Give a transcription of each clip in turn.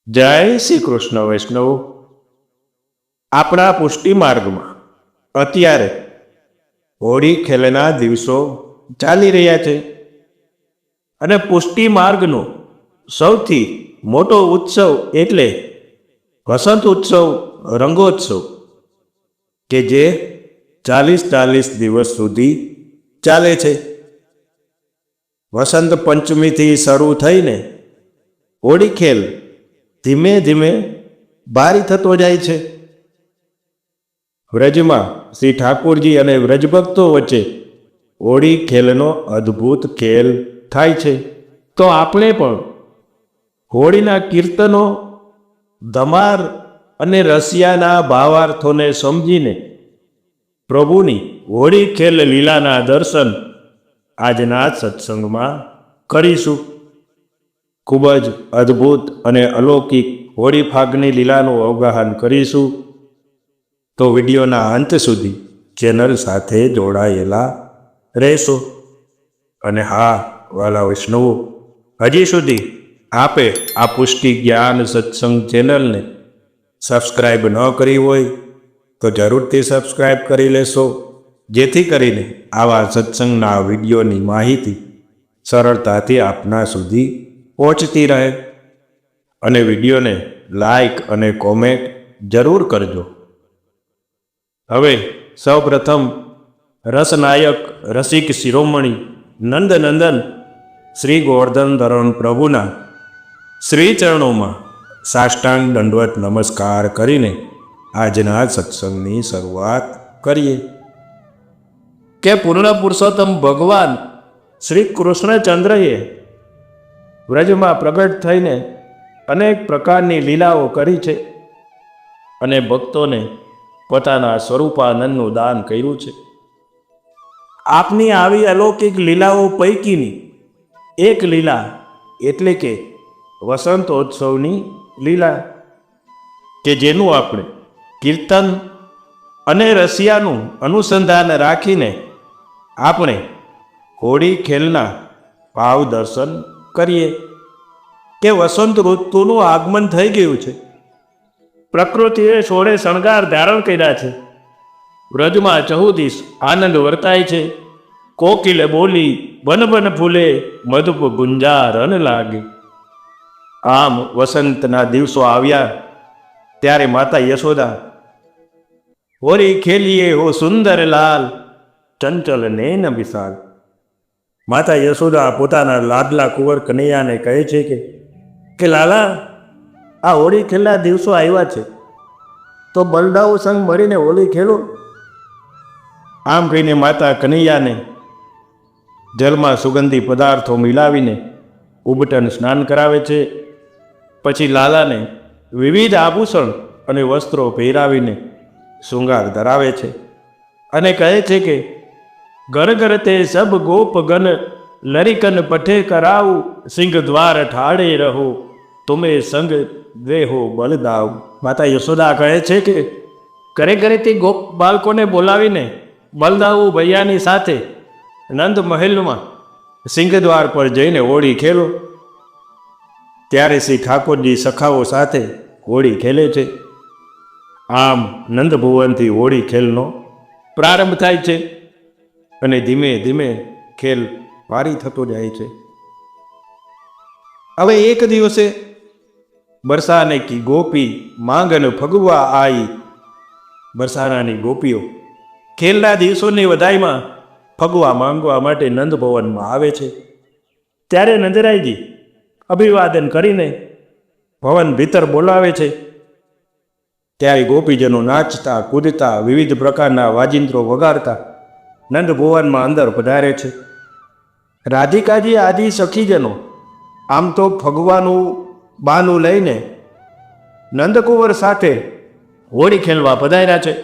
જય શ્રી કૃષ્ણ વૈષ્ણવ. આપણા પુષ્ટિ માર્ગમાં અત્યારે હોળી ખેલના દિવસો ચાલી રહ્યા છે અને પુષ્ટિ માર્ગનો સૌથી મોટો ઉત્સવ એટલે વસંત ઉત્સવ, રંગોત્સવ, કે જે 40 દિવસ સુધી ચાલે છે. વસંત પંચમીથી શરૂ થઈને હોળી ખેલ ધીમે ધીમે બારી થતો જાય છે. વ્રજમાં શ્રી ઠાકોરજી અને વ્રજભક્તો વચ્ચે હોળી ખેલનો અદ્ભુત ખેલ થાય છે. તો આપણે પણ હોળીના કીર્તનો, ધમાર અને રસિયાના ભાવાર્થોને સમજીને પ્રભુની હોળી ખેલ લીલાના દર્શન આજના સત્સંગમાં કરીશું. ખૂબ જ અદ્ભુત અને અલૌકિક હોળી ફાગની લીલાનું અવગાહન કરીશું. તો વિડીયોના અંત સુધી ચેનલ સાથે જોડાયેલા રહેશો. અને હા વાલા વૈષ્ણવો, હજી સુધી આપે આ પુષ્ટિ જ્ઞાન સત્સંગ ચેનલને સબસ્ક્રાઈબ ન કરી હોય તો જરૂરથી સબસ્ક્રાઈબ કરી લેશો, જેથી કરીને આવા સત્સંગના વિડીયોની માહિતી સરળતાથી આપના સુધી પહોંચતી રહે. અને વિડીયોને લાઈક અને કોમેન્ટ જરૂર કરજો. હવે સૌપ્રથમ રસનાયક રસિક શિરોમણી નંદનંદન શ્રી ગોવર્ધન ધરણ પ્રભુના શ્રી ચરણોમાં સાષ્ટાંગ દંડવત નમસ્કાર કરીને આજના સત્સંગની શરૂઆત કરીએ. કે પૂર્ણ પુરુષોત્તમ ભગવાન શ્રી કૃષ્ણચંદ્રએ વ્રજમાં પ્રગટ થઈને અનેક પ્રકારની લીલાઓ કરી છે અને ભક્તોને પોતાના સ્વરૂપાનંદનું દાન કર્યું છે. આપની આવી અલૌકિક લીલાઓ પૈકીની એક લીલા એટલે કે વસંતોત્સવની લીલા, કે જેનું આપણે કીર્તન અને રસિયાનું અનુસંધાન રાખીને આપણે હોળી ખેલના ભાવ દર્શન કરીએ. કે વસંત ઋતુનું આગમન થઈ ગયું છે. પ્રકૃતિએ સોળે શણગાર ધારણ કર્યા છે. વ્રજમાં ચહુદીશ આનંદ વર્તાય છે. કોકિલે બોલી, બન બન ફૂલે, મધુપ ગુંજારન લાગે. આમ વસંતના દિવસો આવ્યા ત્યારે માતા યશોદા હોળી ખેલીએ હો સુંદર લાલ, ચંચલ નૈન વિશાલ. માતા યશોદા પોતાના લાડલા કુંવર કનૈયાને કહે છે કે લાલા, આ હોળી ખેલના દિવસો આવ્યા છે તો બલદાઓ સંગ મળીને હોળી ખેલો. આમ કહીને માતા કનૈયાને જલમાં સુગંધી પદાર્થો મિલાવીને ઉબટન સ્નાન કરાવે છે. પછી લાલાને વિવિધ આભૂષણ અને વસ્ત્રો પહેરાવીને શૃંગાર ધરાવે છે અને કહે છે કે ઘર ઘર તે સબ ગોપ ગન, લરિકન પઠે કરાવ, સિંહ દ્વાર ઠાડે રહો, તમે સંગ દેહો બલદાવ. માતા યશોદા કહે છે કે ઘરે ઘરેથી ગોપ બાળકોને બોલાવીને બલદાઉ ભૈયાની સાથે નંદ મહેલમાં સિંહદ્વાર પર જઈને હોળી ખેલો. ત્યારે શ્રી ઠાકોરજી સખાઓ સાથે હોળી ખેલે છે. આમ નંદભુવનથી હોળી ખેલનો પ્રારંભ થાય છે અને ધીમે ધીમે ખેલ પારી થતો જાય છે. હવે એક દિવસે બરસાને કી ગોપી માંગન ફગવા આઈ. બરસાનાની ગોપીઓ ખેલના દિવસોની વધાઈમાં ફગવા માંગવા માટે નંદભવનમાં આવે છે. ત્યારે નંદરાયજી અભિવાદન કરીને ભવન ભીતર બોલાવે છે. ત્યારે ગોપીજનો નાચતા કૂદતા વિવિધ પ્રકારના વાજિંત્રો વગાડતા નંદભુવનમાં અંદર પધારે છે. રાધિકાજી આદિ સખીજનો આમ તો ફગવાનું બાનું લઈને નંદકુંવર સાથે હોળી ખેલવા પધાર્યા છે,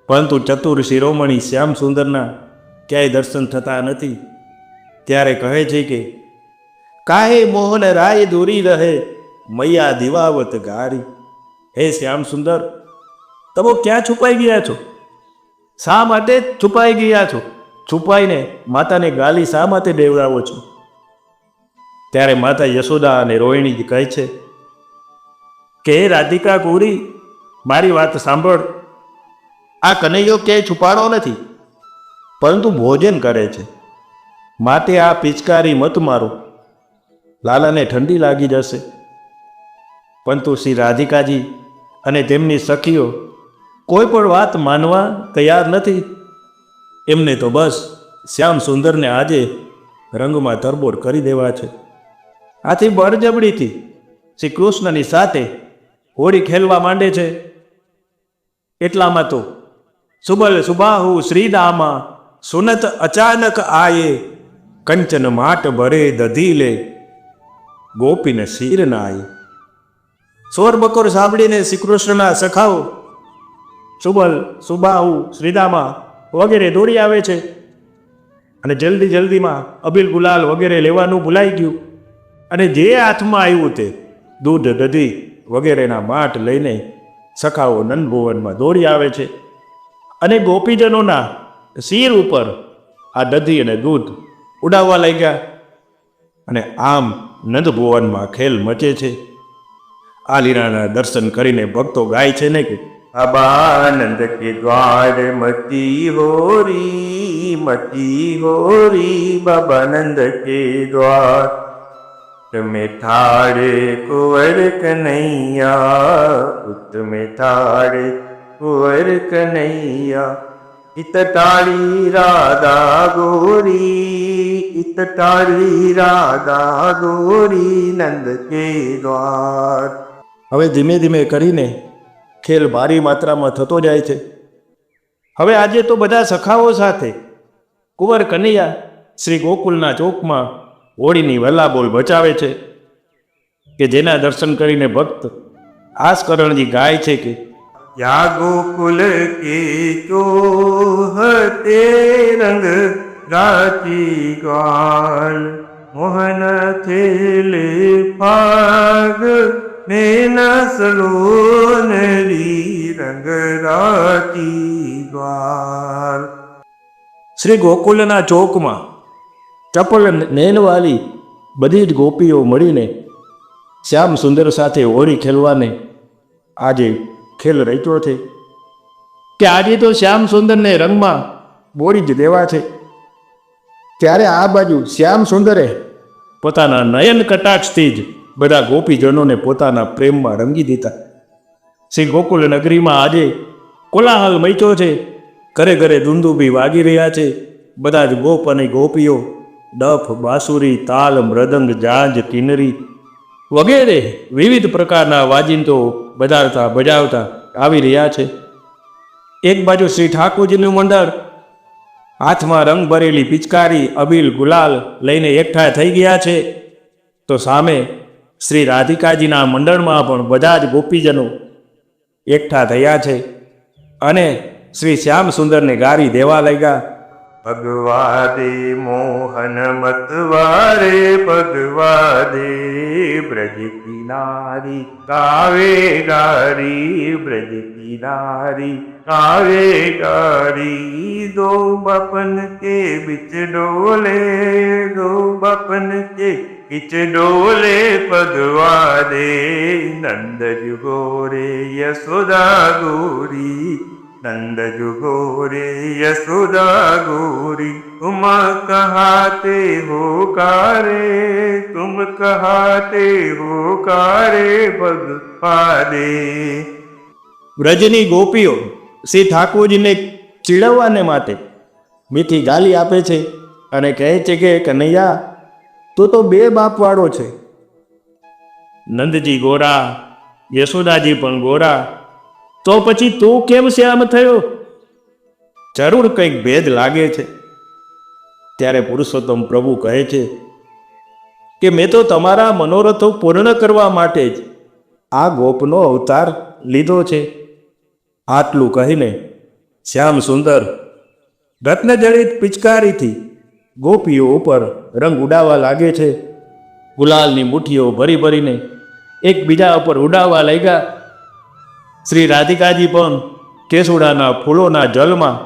પરંતુ ચતુર શિરોમણી શ્યામ સુંદરના ક્યાંય દર્શન થતા નથી. ત્યારે કહે છે કે કાહે મોહન રાય દૂરી રહે, મૈયા દિવાવત ગારી. હે શ્યામ સુંદર, તમે ક્યાં છુપાઈ ગયા છો? શા માટે છુપાઈ ગયા છો? છુપાઈને માતાને ગાલી શા માટે દેવડાવો છો? ત્યારે માતા યશોદા અને રોહિણી કહે છે કે હે રાધિકા ગોરી, મારી વાત સાંભળ. આ કનૈયો ક્યાંય છુપાડો નથી, પરંતુ ભોજન કરે છે. માટે આ પિચકારી મત મારો, લાલાને ઠંડી લાગી જશે. પરંતુ શ્રી રાધિકાજી અને તેમની સખીઓ કોઈ પણ વાત માનવા તૈયાર નથી. એમને તો બસ શ્યામ સુંદરને આજે રંગમાં તરબોળ કરી દેવા છે. આથી બળજબડીથી શ્રી કૃષ્ણની સાથે હોળી ખેલવા માંડે છે. એટલામાં તો સુબલ સુબાહુ શ્રીદામા સુનત અચાનક આયે, કંચન માટ ભરે દધી લે, ગોપીને શીર નાય. સોર બકોર સાંભળીને શ્રી કૃષ્ણના સખાઓ સુબલ સુબાહુ શ્રીદામા વગેરે દોડી આવે છે. અને જલ્દીમાં અબીલ ગુલાલ વગેરે લેવાનું ભૂલાઈ ગયું. અને જે હાથમાં આવ્યું તે દૂધ દધી વગેરેના માટ લઈને સખાઓ નંદભુવનમાં દોડી આવે છે. અને ગોપીજનોના શિર ઉપર આ દધી અને દૂધ ઉડાવવા લાગ્યા. અને આમ નંદભુવનમાં ખેલ મચે છે. આ લીલાના દર્શન કરીને ભક્તો ગાય છે ને કે અબાનંદ કે દ્વાર મતી હોરી બાબાનંદ કે દ્વાર, તમે ઠાડે કુંવર કનૈયા, તમે ઠાડે કુંવર કનૈયા. इत ताड़ी राधा गोरी, इत ताड़ी राधा गोरी नंद के द्वार. હવે ધીમે ધીમે કરીને ખેલ ભારી માત્રામાં થતો જાય છે. હવે આજે તો બધા સખાઓ સાથે કુંવર કનૈયા શ્રી ગોકુલના ચોકમાં હોળીની વલ્લાબોલ બચાવે છે. કે જેના દર્શન કરીને ભક્ત આસકરણજી ગાય છે કે या गोकुल के चोहते रंग राती ग्वाल, मोहन थेले फाग में नसलोनरी रंग राती ग्वाल. શ્રી ગોકુલના ચોકમાં ચપલ નેનવાલી બધી જ ગોપીઓ મળીને શ્યામ સુંદર સાથે હોળી ખેલવાને આજે ખેલ રચ્યો છે. કે આજે તો શ્યામ સુંદરને રંગમાં બોળી જ દેવા છે. ત્યારે આ બાજુ શ્યામ સુંદરે પોતાના નયન કટાક્ષથી જ બધા ગોપીજનોને પોતાના પ્રેમમાં રંગી દીધા. શ્રી ગોકુલ નગરીમાં આજે કોલાહલ મચ્યો છે. ઘરે ઘરે દુંદુભી વાગી રહ્યા છે. બધા જ ગોપ અને ગોપીઓ ડફ, બાંસુરી, તાલ, મૃદંગ, જાંજ, કિન્નરી વગેરે વિવિધ પ્રકારના વાજિંત્રો બજાવતા આવી રહ્યા છે. એક બાજુ શ્રી ઠાકોરજીનું મંડળ હાથમાં રંગ ભરેલી પિચકારી, અબીલ, ગુલાલ લઈને એકઠા થઈ ગયા છે. તો સામે શ્રી રાધિકાજીના મંડળમાં પણ બધા જ ગોપીજનો એકઠા થયા છે અને શ્રી શ્યામ સુંદરને ગારી દેવા લાગ્યા. ભગવાદે મોહન મતવારે, ભગવાદે બ્રજ કિનારી, ગાવે ગારી બ્રજ કિનારી, ગાવે ગારી. દો બપન કે बिच डोले, दो बपन के बिच डोले, भगवादे नंद जुगोरे यशोदा गोरी, नंद जुगोरे यशोदा गोरी. तुम कहाते हो कारे, तुम कहाते हो कारे भगवादे. વ્રજની ગોપીઓ શ્રી ઠાકોરજીને ચીડવવાને માટે મીઠી ગાલી આપે છે અને કહે છે કે કનૈયા, તું તો બે બાપવાળો છે. નંદજી ગોરા, યશોદાજી પણ ગોરા, તો પછી તું કેમ શ્યામ થયો? જરૂર કંઈક ભેદ લાગે છે. ત્યારે પુરુષોત્તમ પ્રભુ કહે છે કે મેં તો તમારા મનોરથો પૂર્ણ કરવા માટે જ આ ગોપનો અવતાર લીધો છે. આટલું કહીને શ્યામ સુંદર રત્નજડિત પિચકારીથી ગોપીઓ ઉપર રંગ ઉડાવવા લાગે છે. ગુલાલની મુઠ્ઠીઓ ભરી ભરીને એકબીજા ઉપર ઉડાવવા લાગ્યા. શ્રી રાધિકાજી પણ કેસુડાના ફૂલોના જલમાં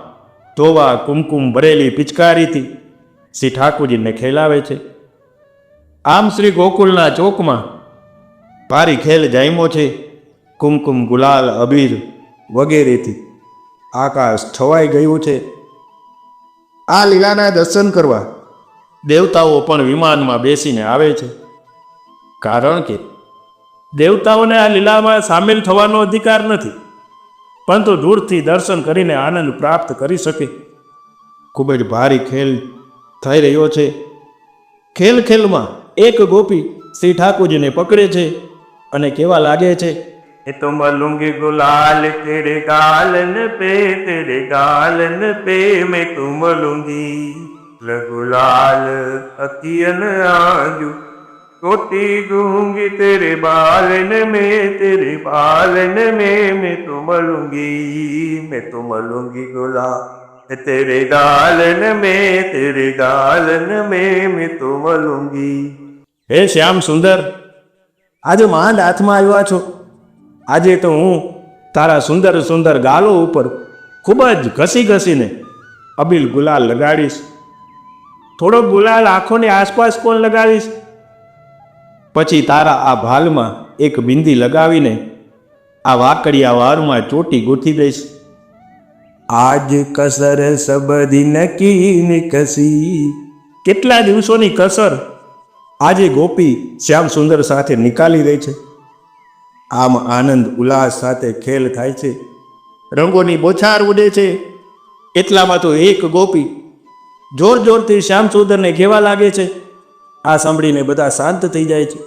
ધોવા કુમકુમ ભરેલી પિચકારીથી શ્રી ઠાકોરજીને ખેલાવે છે. આમ શ્રી ગોકુલના ચોકમાં ભારી ખેલ જામ્યો છે. કુમકુમ, ગુલાલ, અબીર વગેરેથી આકાશ છવાઈ ગયું છે. આ લીલાના દર્શન કરવા દેવતાઓ પણ વિમાનમાં બેસીને આવે છે, કારણ કે દેવતાઓને આ લીલામાં સામેલ થવાનો અધિકાર નથી, પરંતુ દૂરથી દર્શન કરીને આનંદ પ્રાપ્ત કરી શકે. ખૂબ જ ભારી ખેલ થઈ રહ્યો છે. ખેલમાં એક ગોપી શ્રી ઠાકોરજીને પકડે છે અને કેવા લાગે છે, ये तो मलूंगी गुलाल तेरे गालन पे, तेरे गालन पे मैं तो मलूंगी गुलाल अतियन आजू, कोटी दूंगी तेरे बालन में, तेरे बालन में मैं तो मलूंगी गुलाल तेरे गालन में, तेरे गालन में मैं तो मलूंगी. હે શ્યામ સુંદર, આજે માંડ હાથમાં આવ્યા છો. આજે તો હું તારા સુંદર સુંદર ગાલો ઉપર ખૂબ જ ઘસીને અબીલ ગુલાલ લગાડીશ. થોડો ગુલાલ આંખોની આસપાસ પણ લગાવીશ. પછી તારા આ ભાલમાં એક બિંદી લગાવીને આ વાકડિયા વારમાં ચોટી ગૂંથી દઈશ. આજ કસર સબ દિન કી નિકસી, કેટલા દિવસોની કસર આજે ગોપી શ્યામ સુંદર સાથે નિકાલી રહી છે. આમ આનંદ ઉલ્લાસ સાથે ખેલ થાય છે, રંગોની બોછાર ઉડે છે. એટલામાં તો એક ગોપી જોરથી શ્યામ સુંદરને કહેવા લાગે છે. આ સાંભળીને બધા શાંત થઈ જાય છે.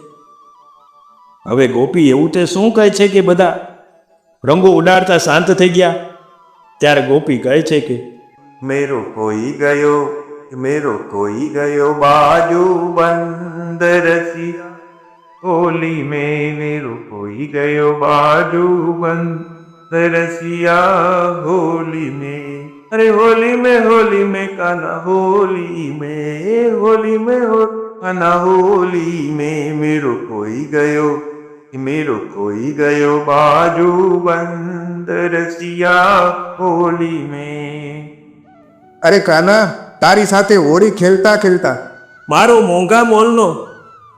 હવે ગોપી એવું તે શું કહે છે કે બધા રંગો ઉડાડતા શાંત થઈ ગયા. ત્યારે ગોપી કહે છે કે मेरो कोई गयो बाजू बंद रसिया, होली में मेरो कोई गयो बाजू बंद रसिया, होली में, अरे होली में काना, होली में हो काना, होली में मेरो कोई गयो बाजू बंद रसिया, होली में. અરે કાના, તારી સાથે હોળી ખેલતા મારો મોંઘા મોલનો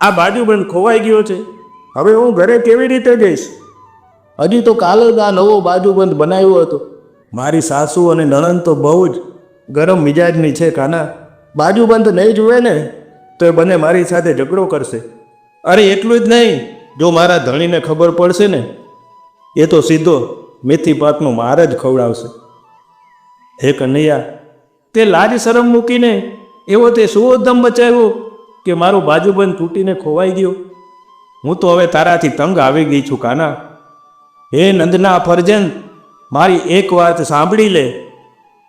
આ બાજુબંધ ખોવાઈ ગયો છે. હવે હું ઘરે કેવી રીતે જઈશ? હજી તો કાલે જ આ નવો બાજુબંધ બનાવ્યો હતો. મારી સાસુ અને નણંદ તો બહુ જ ગરમ મિજાજની છે કાના. બાજુબંધ નહીં જુએ ને તો એ બંને મારી સાથે ઝઘડો કરશે. અરે એટલું જ નહીં, જો મારા ધણીને ખબર પડશે ને એ તો સીધો મેથી પાકનો માર જ ખવડાવશે. હે કનૈયા, તે લાજ શરમ મૂકીને એવો તે સુઓધમ બચાવ્યો કે મારો બાજુબંધ તૂટીને ખોવાઈ ગયો. હું તો હવે તારાથી તંગ આવી ગઈ છું કાના. હે નંદના ફરજંદ, મારી એક વાત સાંભળી લે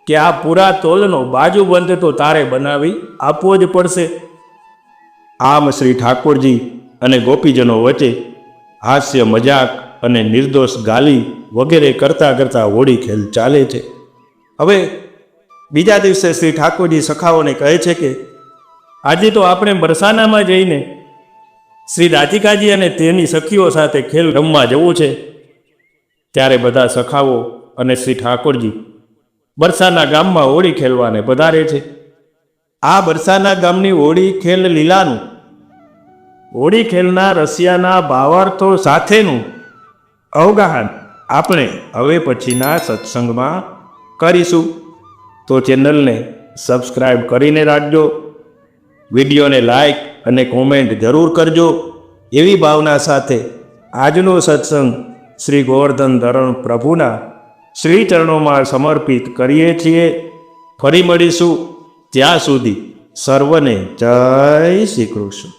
કે આ પૂરા તોલનો બાજુબંધ તો તારે બનાવી આપવો જ પડશે. આમ શ્રી ઠાકોરજી અને ગોપીજનો વચ્ચે હાસ્ય, મજાક અને નિર્દોષ ગાલી વગેરે કરતા હોળી ખેલ ચાલે છે. હવે બીજા દિવસે શ્રી ઠાકોરજી સખાઓને કહે છે કે આજે તો આપણે બરસાનામાં જઈને શ્રી રાધિકાજી અને તેની સખીઓ સાથે ખેલ રમવા જવું છે. ત્યારે બધા સખાઓ અને શ્રી ઠાકોરજી બરસાના ગામમાં હોળી ખેલવાને પધારે છે. આ બરસાના ગામની હોળી ખેલ લીલાનું, હોળી ખેલના રસિયાના ભાવાર્થો સાથેનું અવગાહન આપણે હવે પછીના સત્સંગમાં કરીશું. તો ચેનલને સબસ્ક્રાઈબ કરીને રાખજો. વિડીયોને લાઈક અને કોમેન્ટ જરૂર કરજો. એવી ભાવના સાથે આજનો સત્સંગ શ્રી ગોવર્ધન ધરણ પ્રભુના શ્રી ચરણોમાં સમર્પિત કરીએ છીએ. ફરી મળીશું. ત્યાં સુધી સર્વને જય શ્રી કૃષ્ણ.